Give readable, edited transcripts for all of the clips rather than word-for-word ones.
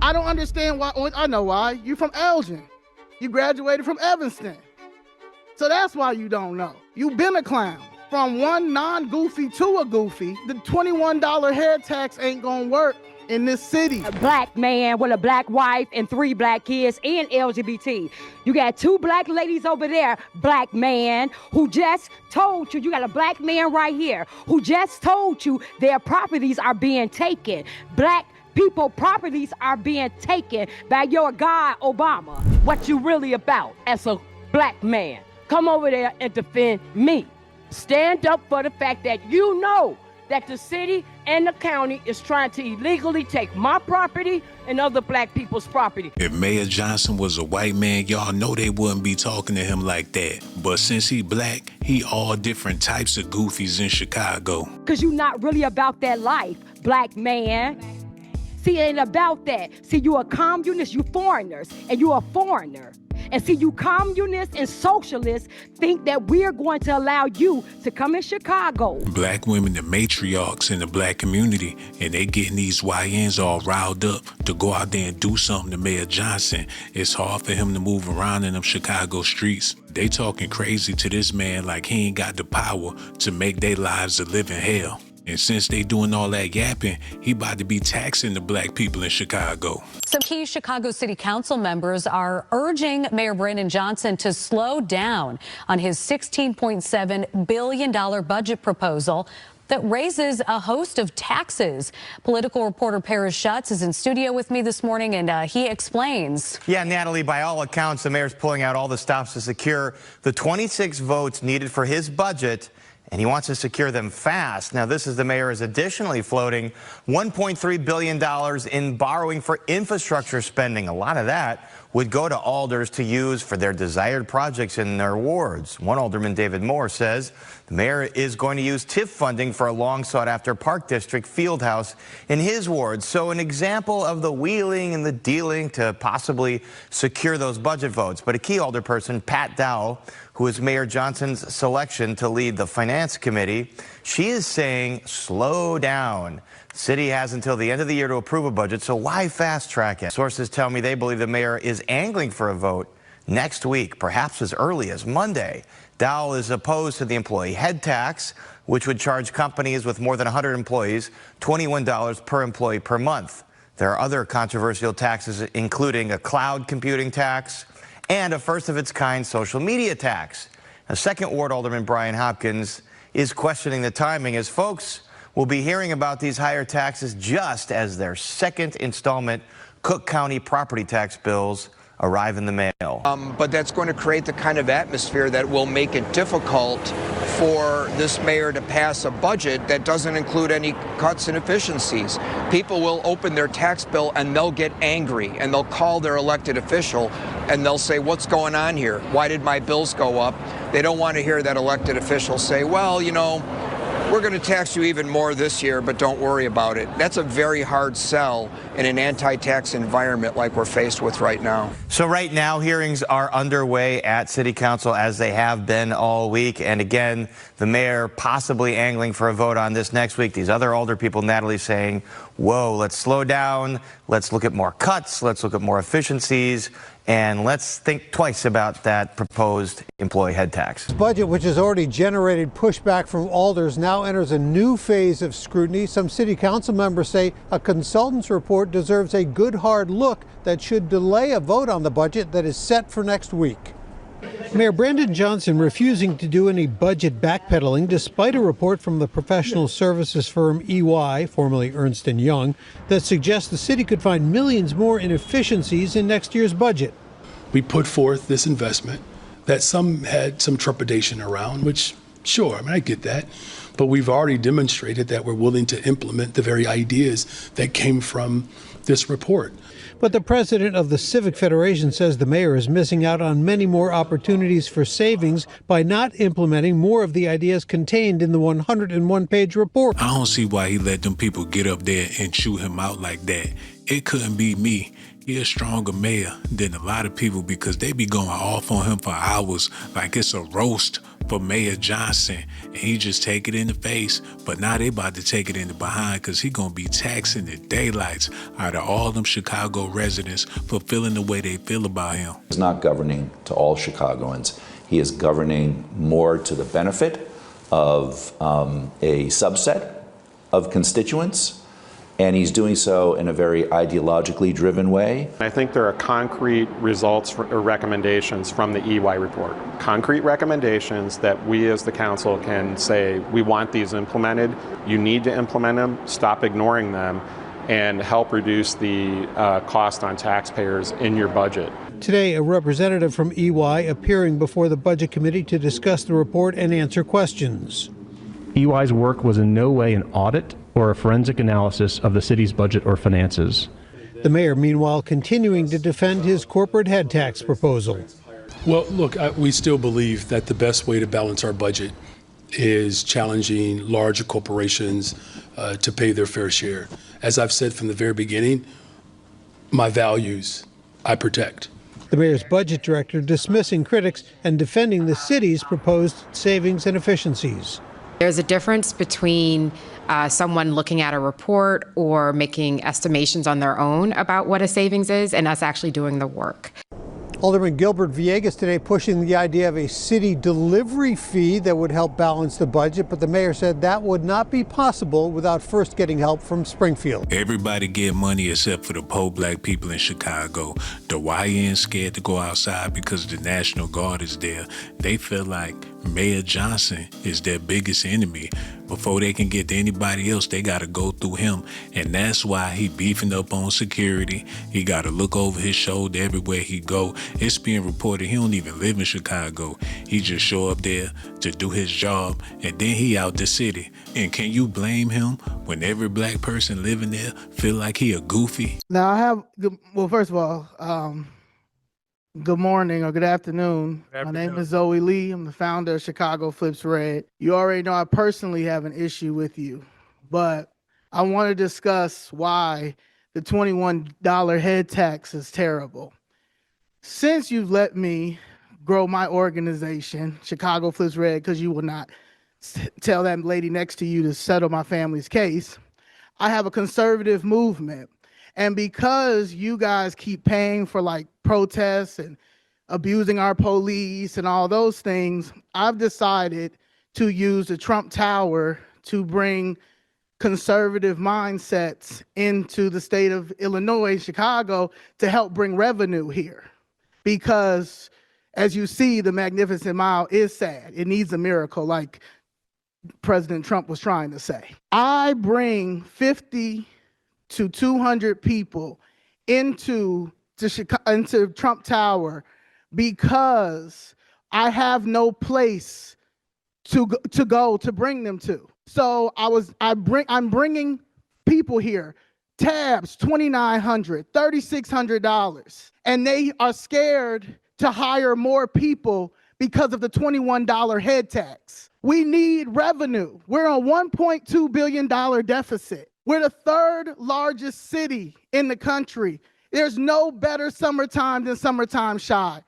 I don't understand why. I know why. You from Elgin. You graduated from Evanston. So that's why you don't know. You've been a clown. From one non-goofy to a goofy, the $21 hair tax ain't gonna work in this city. A black man with a black wife and 3 black kids and LGBT. You got 2 black ladies over there, black man, who just told you got a black man right here, who just told you their properties are being taken. Black people properties are being taken by your guy, Obama. What you really about as a black man? Come over there and defend me. Stand up for the fact that you know that the city and the county is trying to illegally take my property and other black people's property. If Mayor Johnson was a white man, y'all know they wouldn't be talking to him like that. But since he black, he all different types of goofies in Chicago. Cause you not really about that life, black man. See, it ain't about that. See, you a communist, you foreigners, and you a foreigner. And see, you communists and socialists think that we're going to allow you to come in Chicago. Black women, the matriarchs in the black community, and they getting these YNs all riled up to go out there and do something to Mayor Johnson. It's hard for him to move around in them Chicago streets. They talking crazy to this man like he ain't got the power to make their lives a living hell. And since they doing all that yapping, he about to be taxing the black people in Chicago. Some key Chicago City Council members are urging Mayor Brandon Johnson to slow down on his $16.7 billion budget proposal that raises a host of taxes. Political reporter Paris Schutz is in studio with me this morning, and he explains. Yeah, Natalie, by all accounts, the mayor's pulling out all the stops to secure the 26 votes needed for his budget, and he wants to secure them fast. Now, this is the mayor is additionally floating $1.3 billion in borrowing for infrastructure spending. A lot of that would go to alders to use for their desired projects in their wards. One alderman, David Moore, says the mayor is going to use TIF funding for a long sought-after Park District field house in his ward. So an example of the wheeling and the dealing to possibly secure those budget votes. But a key alderperson, Pat Dowell, who is Mayor Johnson's selection to lead the Finance Committee, she is saying slow down. The city has until the end of the year to approve a budget, so why fast track it? Sources tell me they believe the mayor is angling for a vote next week, perhaps as early as Monday. Dowell is opposed to the employee head tax, which would charge companies with more than 100 employees $21 per employee per month. There are other controversial taxes, including a cloud computing tax and a first-of-its-kind social media tax. Now, Second Ward Alderman Brian Hopkins is questioning the timing, as folks will be hearing about these higher taxes just as their second installment Cook County property tax bills arrive in the mail. But that's going to create the kind of atmosphere that will make it difficult for this mayor to pass a budget that doesn't include any cuts and efficiencies. People will open their tax bill and they'll get angry and they'll call their elected official and they'll say, what's going on here? Why did my bills go up? They don't want to hear that elected official say, well, you know, we're going to tax you even more this year, but don't worry about it. That's a very hard sell in an anti-tax environment like we're faced with right now. So right now, hearings are underway at City Council as they have been all week. And again, the mayor possibly angling for a vote on this next week. These other older people, Natalie, saying, whoa, let's slow down. Let's look at more cuts. Let's look at more efficiencies. And let's think twice about that proposed employee head tax. Budget, which has already generated pushback from alders, now enters a new phase of scrutiny. Some city council members say a consultant's report deserves a good hard look that should delay a vote on the budget that is set for next week. Mayor Brandon Johnson refusing to do any budget backpedaling despite a report from the professional services firm EY, formerly Ernst & Young, that suggests the city could find millions more in efficiencies in next year's budget. We put forth this investment that some had some trepidation around, which, sure, I mean, I get that. But we've already demonstrated that we're willing to implement the very ideas that came from this report. But the president of the Civic Federation says the mayor is missing out on many more opportunities for savings by not implementing more of the ideas contained in the 101-page report. I don't see why he let them people get up there and chew him out like that. It couldn't be me. He a stronger mayor than a lot of people because they be going off on him for hours like it's a roast for Mayor Johnson, and he just take it in the face. But now they about to take it in the behind, because he gonna be taxing the daylights out of all them Chicago residents for feeling the way they feel about him. He's not governing to all Chicagoans. He is governing more to the benefit of a subset of constituents, and he's doing so in a very ideologically driven way. I think there are concrete results or recommendations from the EY report. Concrete recommendations that we as the council can say, we want these implemented, you need to implement them, stop ignoring them, and help reduce the cost on taxpayers in your budget. Today, a representative from EY appearing before the Budget Committee to discuss the report and answer questions. EY's work was in no way an audit or a forensic analysis of the city's budget or finances. The mayor, meanwhile, continuing to defend his corporate head tax proposal. Well, look, we still believe that the best way to balance our budget is challenging larger corporations to pay their fair share. As I've said from the very beginning, my values I protect. The mayor's budget director dismissing critics and defending the city's proposed savings and efficiencies. There's a difference between someone looking at a report or making estimations on their own about what a savings is and us actually doing the work. Alderman Gilbert Villegas today pushing the idea of a city delivery fee that would help balance the budget, but the mayor said that would not be possible without first getting help from Springfield. Everybody get money except for the poor black people in Chicago. The YNs scared to go outside because the National Guard is there. They feel like Mayor Johnson is their biggest enemy. Before they can get to anybody else, they got to go through him. And that's why he beefing up on security. He got to look over his shoulder everywhere he go. It's being reported he don't even live in Chicago. He just show up there to do his job, and then he out the city. And can you blame him when every black person living there feel like he a goofy? Now I have, well, first of all, good morning or good afternoon. My name is Zoe Lee. I'm the founder of Chicago Flips Red. You already know I personally have an issue with you, but I want to discuss why the $21 head tax is terrible. Since you've let me grow my organization, Chicago Flips Red, because you will not tell that lady next to you to settle my family's case, I have a conservative movement. And because you guys keep paying for like protests and abusing our police and all those things, I've decided to use the Trump Tower to bring conservative mindsets into the state of Illinois, Chicago, to help bring revenue here. Because as you see, the Magnificent Mile is sad. It needs a miracle, like President Trump was trying to say. I bring 50 to 200 people into Trump Tower because I have no place to go to bring them to. So I'm bringing people here, tabs $2,900, $3,600, and they are scared to hire more people because of the $21 head tax. We need revenue. We're on $1.2 billion deficit. We're the third largest city in the country. There's no better summertime than summertime shy.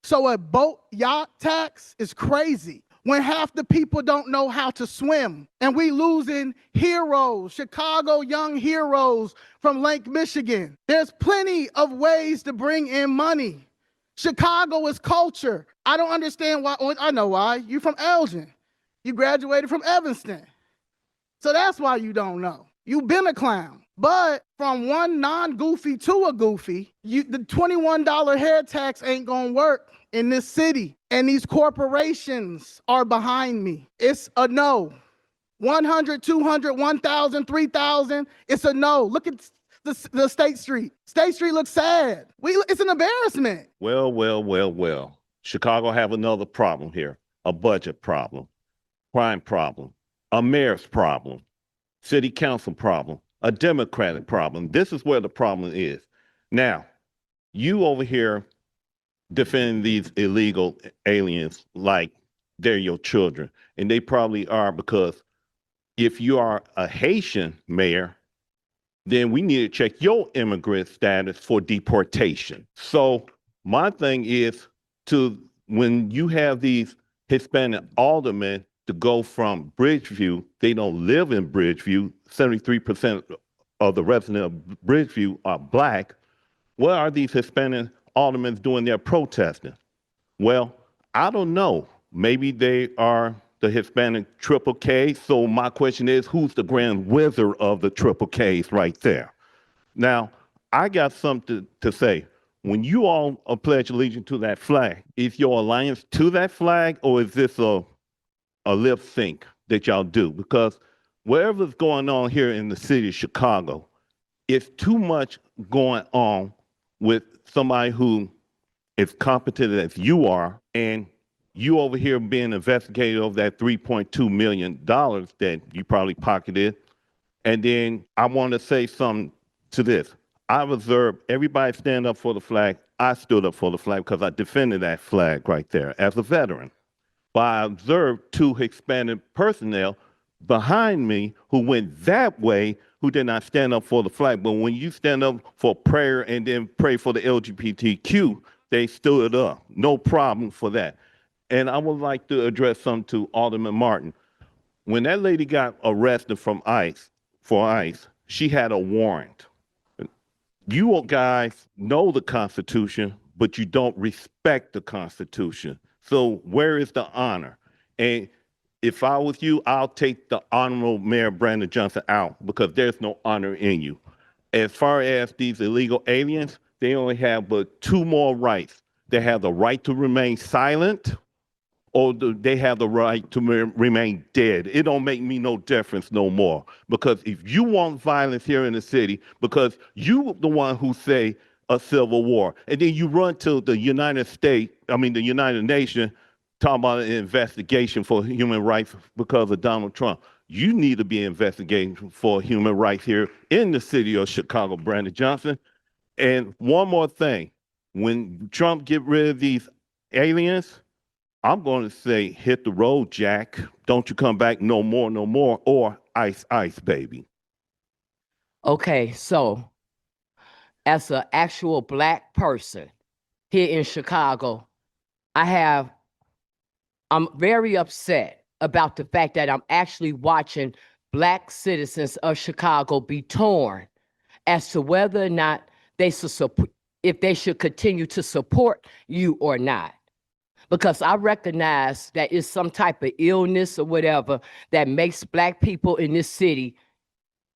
So a boat yacht tax is crazy when half the people don't know how to swim. And we losing heroes, Chicago young heroes from Lake Michigan. There's plenty of ways to bring in money. Chicago is culture. I don't understand why. Oh, I know why. You're from Elgin. You graduated from Evanston. So that's why you don't know. You've been a clown. But from one non-goofy to a goofy, the $21 head tax ain't gonna work in this city. And these corporations are behind me. It's a no. 100, 200, 1,000, 3,000, it's a no. Look at the State Street. State Street looks sad. It's an embarrassment. Well. Chicago have another problem here. A budget problem, crime problem, a mayor's problem, city council problem, a Democratic problem. This is where the problem is. Now, you over here defending these illegal aliens like they're your children, and they probably are, because if you are a Haitian mayor, then we need to check your immigrant status for deportation. So my thing is when you have these Hispanic aldermen to go from Bridgeview. They don't live in Bridgeview. 73% of the residents of Bridgeview are black. What are these Hispanic aldermen doing there protesting? Well, I don't know. Maybe they are the Hispanic triple K. So my question is, who's the grand wizard of the triple Ks right there? Now, I got something to say. When you all pledge allegiance to that flag, is your alliance to that flag, or is this a lip sync that y'all do? Because whatever's going on here in the city of Chicago, it's too much going on with somebody who is competent as you are, and you over here being investigated over that $3.2 million that you probably pocketed. And then I want to say something to this. I've observed everybody stand up for the flag. I stood up for the flag because I defended that flag right there as a veteran. But I observed two Hispanic personnel behind me who went that way, who did not stand up for the flag. But when you stand up for prayer and then pray for the LGBTQ, they stood up. No problem for that. And I would like to address something to Alderman Martin. When that lady got arrested for ICE, she had a warrant. You guys know the Constitution, but you don't respect the Constitution. So where is the honor? And if I was you, I'll take the Honorable Mayor Brandon Johnson out because there's no honor in you. As far as these illegal aliens, they only have but two more rights. They have the right to remain silent, or they have the right to remain dead. It don't make me no difference no more. Because if you want violence here in the city, because you the one who say a civil war, and then you run to the United Nations, talking about an investigation for human rights because of Donald Trump. You need to be investigating for human rights here in the city of Chicago, Brandon Johnson. And one more thing, when Trump get rid of these aliens, I'm going to say, hit the road, Jack. Don't you come back no more, or ice, ice, baby. Okay, so as an actual black person here in Chicago, I'm very upset about the fact that I'm actually watching black citizens of Chicago be torn as to whether or not they should support, if they should continue to support you or not. Because I recognize that it's some type of illness or whatever that makes black people in this city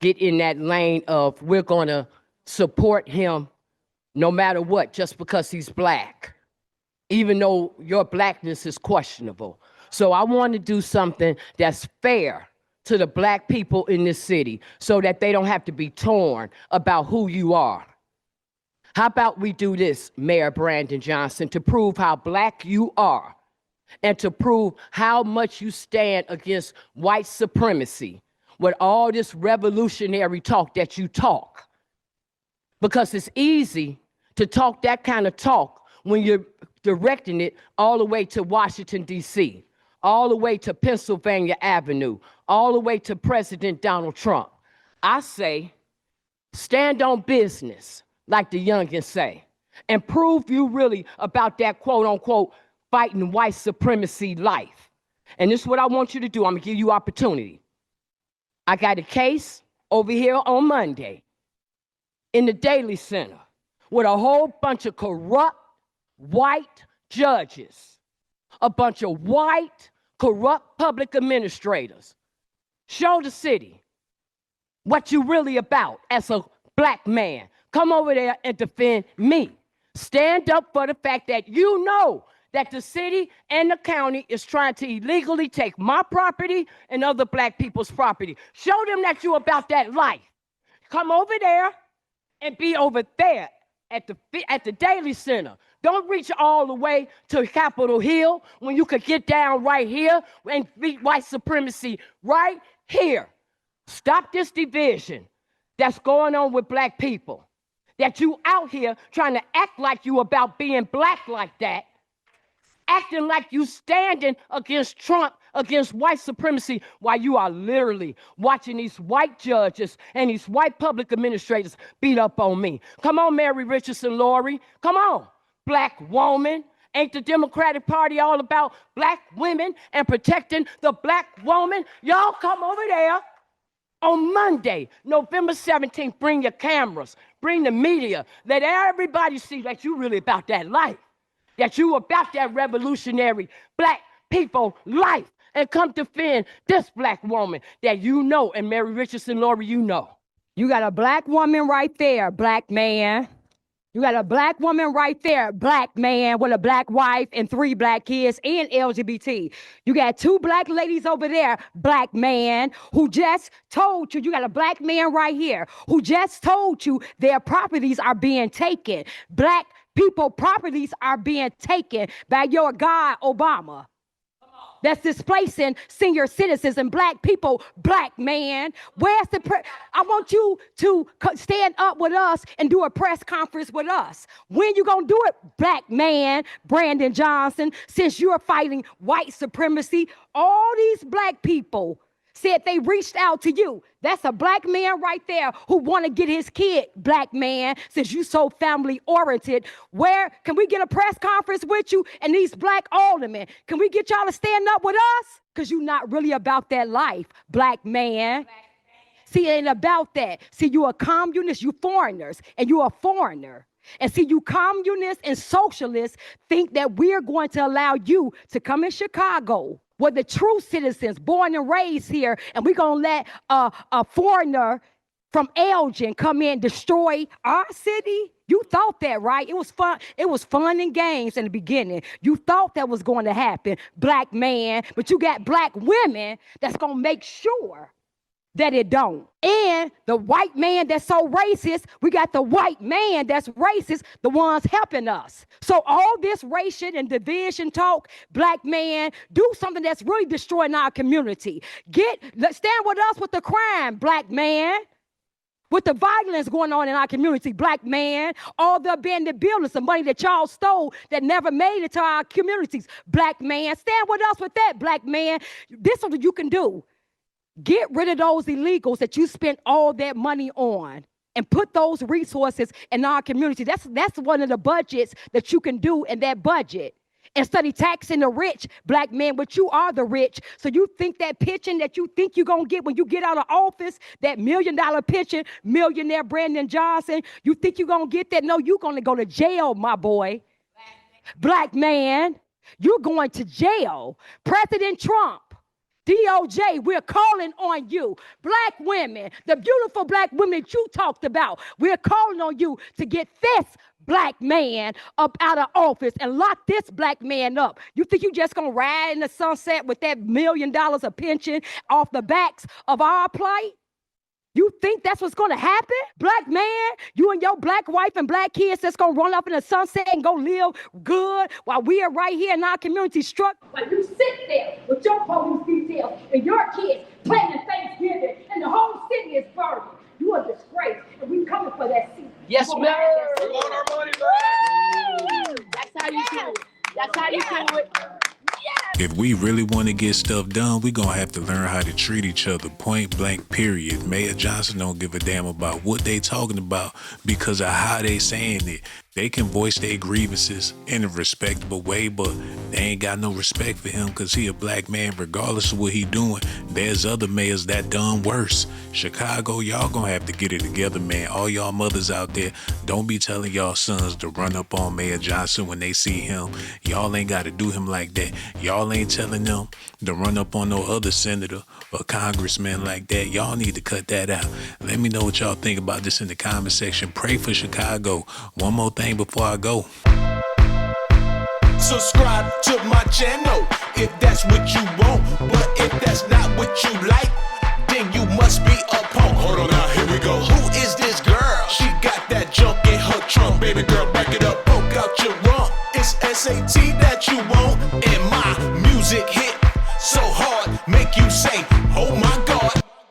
get in that lane of we're going to support him no matter what, just because he's black, even though your blackness is questionable. So I want to do something that's fair to the black people in this city so that they don't have to be torn about who you are. How about we do this, Mayor Brandon Johnson, to prove how black you are and to prove how much you stand against white supremacy with all this revolutionary talk that you talk. Because it's easy to talk that kind of talk when you're directing it all the way to Washington, D.C., all the way to Pennsylvania Avenue, all the way to President Donald Trump. I say, stand on business, like the youngins say, and prove you really about that quote unquote fighting white supremacy life. And this is what I want you to do. I'm gonna give you opportunity. I got a case over here on Monday in the Daily Center with a whole bunch of corrupt white judges, a bunch of white corrupt public administrators. Show the city what you really about as a black man. Come over there and defend me. Stand up for the fact that you know that the city and the county is trying to illegally take my property and other black people's property. Show them that you're about that life. Come over there and be over there at the Daily Center. Don't reach all the way to Capitol Hill when you could get down right here and beat white supremacy right here. Stop this division that's going on with black people. That you out here trying to act like you about being black like that, acting like you standing against Trump, against white supremacy, while you are literally watching these white judges and these white public administrators beat up on me. Come on, Mary Richardson Laurie. Come on, black woman, Ain't the Democratic Party all about black women and protecting the black woman? Y'all come over there on Monday, November 17th. Bring your cameras, bring the media. Let everybody see that you really about that life, that you about that revolutionary black people life, and come defend this black woman that you know, and Mary Richardson, Lori, you know. You got a black woman right there, black man. You got a black woman right there, black man with a black wife and 3 black kids and LGBT. You got 2 black ladies over there, black man, who just told you got a black man right here who just told you their properties are being taken. Black people properties are being taken by your guy, Obama. That's displacing senior citizens and black people, black man. Where's the I want you to stand up with us and do a press conference with us. When you gonna do it, black man, Brandon Johnson, since you're fighting white supremacy? All these black people said they reached out to you. That's a black man right there who want to get his kid, black man, since you so family oriented. Where can we get a press conference with you and these black aldermen? Can we get y'all to stand up with us? Because you're not really about that life, black man. See, it ain't about that. See, you a communist, you foreigners, and you a foreigner. And see, you communists and socialists think that we're going to allow you to come in Chicago where the true citizens born and raised here, and we're going to let a foreigner from Elgin come in and destroy our city? You thought that, right? It was fun. It was fun and games in the beginning. You thought that was going to happen, black man, but you got black women that's going to make sure that it don't. And the white man that's so racist, we got the white man that's racist, the ones helping us. So all this racial and division talk, black man, do something that's really destroying our community. Stand with us with the crime, black man. With the violence going on in our community, black man, all the abandoned buildings, the money that y'all stole that never made it to our communities, black man. Stand with us with that, black man. This is what you can do. Get rid of those illegals that you spent all that money on and put those resources in our community. That's one of the budgets that you can do in that budget. Instead of taxing the rich, black man, but you are the rich. So you think that pension that you think you're going to get when you get out of office, that $1 million pension, millionaire Brandon Johnson, you think you're going to get that? No, you're going to go to jail, my boy. Black man, you're going to jail. President Trump, DOJ, we're calling on you. Black women, the beautiful black women that you talked about, we're calling on you to get this black man up out of office and lock this black man up. You think you just gonna ride in the sunset with that $1 million of pension off the backs of our plight? You think that's what's gonna happen? Black man, you and your black wife and black kids that's gonna run up in the sunset and go live good while we are right here in our community struck. While you sit there with your police details and your kids planning Thanksgiving and the whole city is burning. You are a disgrace, and we coming for that seat. Yes, ma'am. We want our money back. That's how you do it. That's how you do it. If we really want to get stuff done, we gonna have to learn how to treat each other, point blank, period. Mayor Johnson don't give a damn about what they talking about because of how they saying it. They can voice their grievances in a respectable way, but they ain't got no respect for him because he a black man regardless of what he doing. There's other mayors that done worse. Chicago, y'all gonna have to get it together, man. All y'all mothers out there, don't be telling y'all sons to run up on Mayor Johnson when they see him. Y'all ain't got to do him like that. Y'all ain't telling them to run up on no other senator or congressman like that. Y'all need to cut that out. Let me know what y'all think about this in the comment section. Pray for Chicago. One more thing before I go. Subscribe to my channel if that's what you want, but if that's not what you like, then you must be a punk. Hold on now, here we go. Who is this girl? She got that junk in her trunk. Baby girl, back it up, poke out your rump. It's S.A.T. that you want, and my music hit